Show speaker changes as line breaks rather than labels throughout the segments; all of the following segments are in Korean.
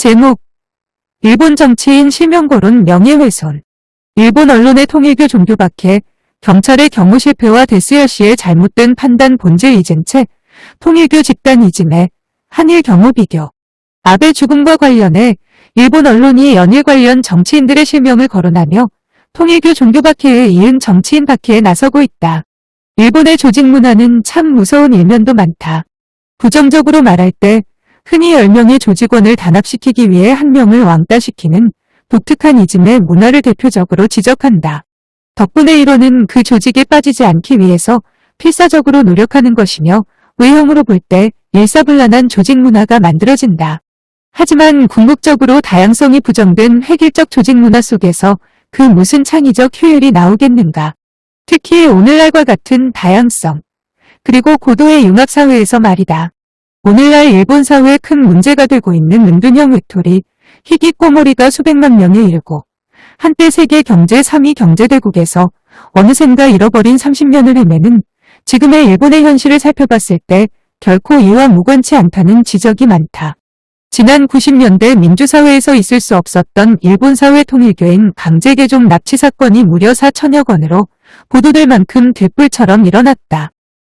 제목: 일본 정치인 실명거론 명예훼손. 일본 언론의 통일교 종교박해, 경찰의 경호 실패와 데스여 씨의 잘못된 판단 본질 잊은 채 통일교 집단 이즘에 한일 경호 비교. 아베 죽음과 관련해 일본 언론이 연일 관련 정치인들의 실명을 거론하며 통일교 종교박해에 이은 정치인 박해에 나서고 있다. 일본의 조직 문화는 참 무서운 일면도 많다. 부정적으로 말할 때 흔히 10명의 조직원을 단합시키기 위해 한 명을 왕따시키는 독특한 이즘의 문화를 대표적으로 지적한다. 덕분에 일원은 그 조직에 빠지지 않기 위해서 필사적으로 노력하는 것이며 외형으로 볼 때 일사불란한 조직 문화가 만들어진다. 하지만 궁극적으로 다양성이 부정된 획일적 조직 문화 속에서 그 무슨 창의적 효율이 나오겠는가. 특히 오늘날과 같은 다양성, 그리고 고도의 융합사회에서 말이다. 오늘날 일본 사회에 큰 문제가 되고 있는 은둔형 외톨이, 히키코모리가 수백만 명에 이르고 한때 세계 경제 3위 경제대국에서 어느샌가 잃어버린 30년을 헤매는 지금의 일본의 현실을 살펴봤을 때 결코 이와 무관치 않다는 지적이 많다. 지난 90년대 민주사회에서 있을 수 없었던 일본 사회 통일교인 강제개종 납치 사건이 무려 4천여 건으로 보도될 만큼 들불처럼 일어났다.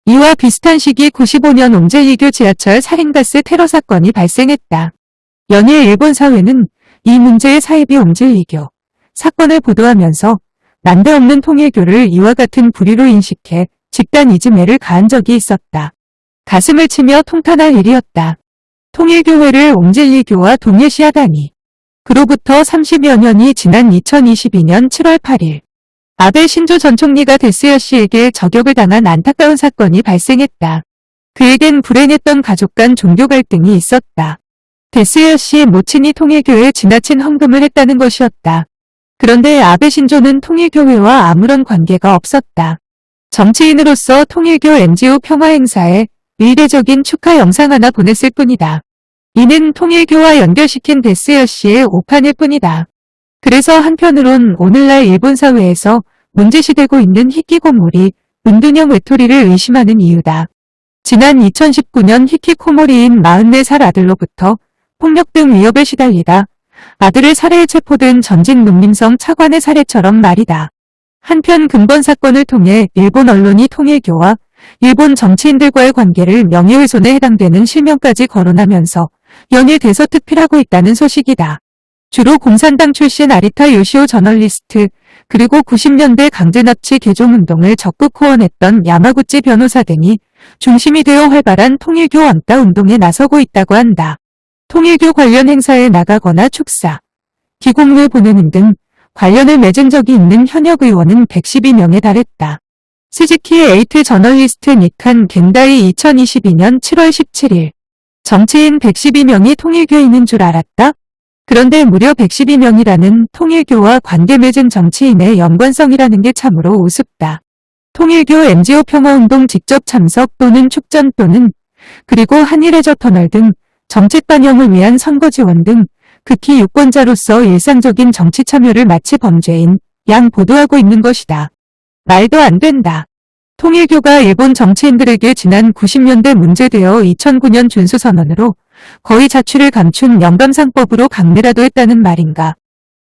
이와 비슷한 시기 95년 옹제이교 지하철 살인가스 테러 사건이 발생했다. 연일 일본 사회는 이 문제의 사이비 옹제이교 사건을 보도하면서 난데없는 통일교를 이와 같은 부류로 인식해 집단 이즘해를 가한 적이 있었다. 가슴을 치며 통탄할 일이었다. 통일교회를 옹제이교와 동일시하다니. 그로부터 30여 년이 지난 2022년 7월 8일 아베 신조 전 총리가 데스여 씨에게 저격을 당한 안타까운 사건이 발생했다. 그에겐 불행했던 가족 간 종교 갈등이 있었다. 데스여 씨의 모친이 통일교에 지나친 헌금을 했다는 것이었다. 그런데 아베 신조는 통일교회와 아무런 관계가 없었다. 정치인으로서 통일교 NGO 평화행사에 의례적인 축하 영상 하나 보냈을 뿐이다. 이는 통일교와 연결시킨 데스여 씨의 오판일 뿐이다. 그래서 한편으론 오늘날 일본 사회에서 문제시되고 있는 히키코모리, 은둔형 외톨이를 의심하는 이유다. 지난 2019년 히키코모리인 44살 아들로부터 폭력 등 위협에 시달리다 아들을 살해해 체포된 전직 농림성 차관의 사례처럼 말이다. 한편 근본 사건을 통해 일본 언론이 통일교와 일본 정치인들과의 관계를 명예훼손에 해당되는 실명까지 거론하면서 연일 대서특필하고 있다는 소식이다. 주로 공산당 출신 아리타 요시오 저널리스트, 그리고 90년대 강제납치 개종운동을 적극 후원했던 야마구치 변호사 등이 중심이 되어 활발한 통일교 왕따 운동에 나서고 있다고 한다. 통일교 관련 행사에 나가거나 축사, 기공을 보내는 등 관련을 맺은 적이 있는 현역 의원은 112명에 달했다. 스즈키의 에이트 저널리스트 니칸 겐다이 2022년 7월 17일 정치인 112명이 통일교인인 줄 알았다? 그런데 무려 112명이라는 통일교와 관계 맺은 정치인의 연관성이라는 게 참으로 우습다. 통일교 NGO 평화운동 직접 참석 또는 축전 또는 그리고 한일해저 터널 등 정책 반영을 위한 선거 지원 등 극히 유권자로서 일상적인 정치 참여를 마치 범죄인 양 보도하고 있는 것이다. 말도 안 된다. 통일교가 일본 정치인들에게 지난 90년대 문제되어 2009년 준수선언으로 거의 자취를 감춘 영감상법으로 강매라도 했다는 말인가.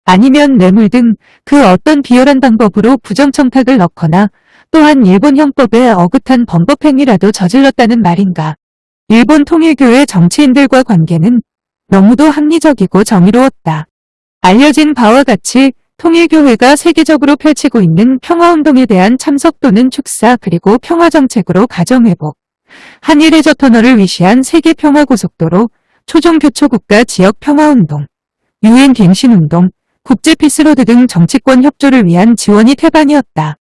아니면 뇌물 등 그 어떤 비열한 방법으로 부정청탁을 넣거나 또한 일본 형법에 어긋한 범법행위라도 저질렀다는 말인가. 일본 통일교의 정치인들과 관계는 너무도 합리적이고 정의로웠다. 알려진 바와 같이 통일교회가 세계적으로 펼치고 있는 평화운동에 대한 참석 또는 축사 그리고 평화정책으로 가정회복, 한일해저 터널을 위시한 세계평화고속도로, 초종교초국가 지역평화운동, 유엔 갱신운동, 국제피스로드 등 정치권 협조를 위한 지원이 태반이었다.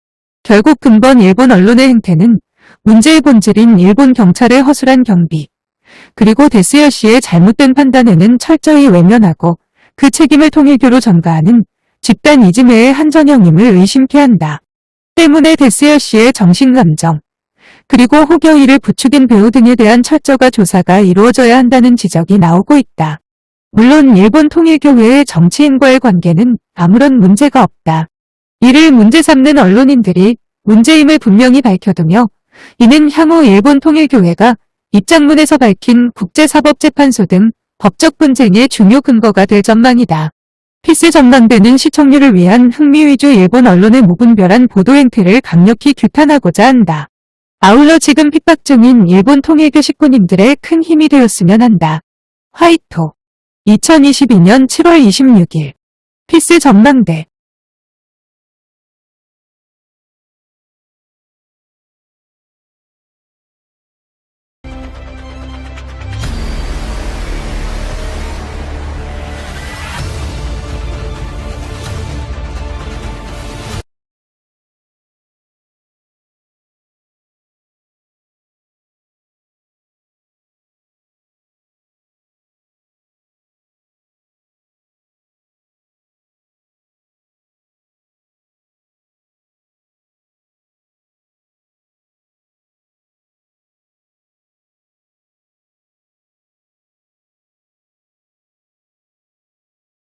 결국 근본 일본 언론의 행태는 문제의 본질인 일본 경찰의 허술한 경비, 그리고 데스여 씨의 잘못된 판단에는 철저히 외면하고 그 책임을 통일교로 전가하는 집단 이즘해의 한 전형임을 의심케 한다. 때문에 데스여 씨의 정신감정, 그리고 혹여이를 부추긴 배우 등에 대한 철저가 조사가 이루어져야 한다는 지적이 나오고 있다. 물론 일본 통일교회의 정치인과의 관계는 아무런 문제가 없다. 이를 문제 삼는 언론인들이 문제임을 분명히 밝혀두며 이는 향후 일본 통일교회가 입장문에서 밝힌 국제사법재판소 등 법적 분쟁의 중요 근거가 될 전망이다. 피스 전망대는 시청률을 위한 흥미 위주 일본 언론의 무분별한 보도 행태를 강력히 규탄하고자 한다. 아울러 지금 핍박 중인 일본 통일교 식구님들의 큰 힘이 되었으면 한다. 화이토 2022년 7월 26일 피스 전망대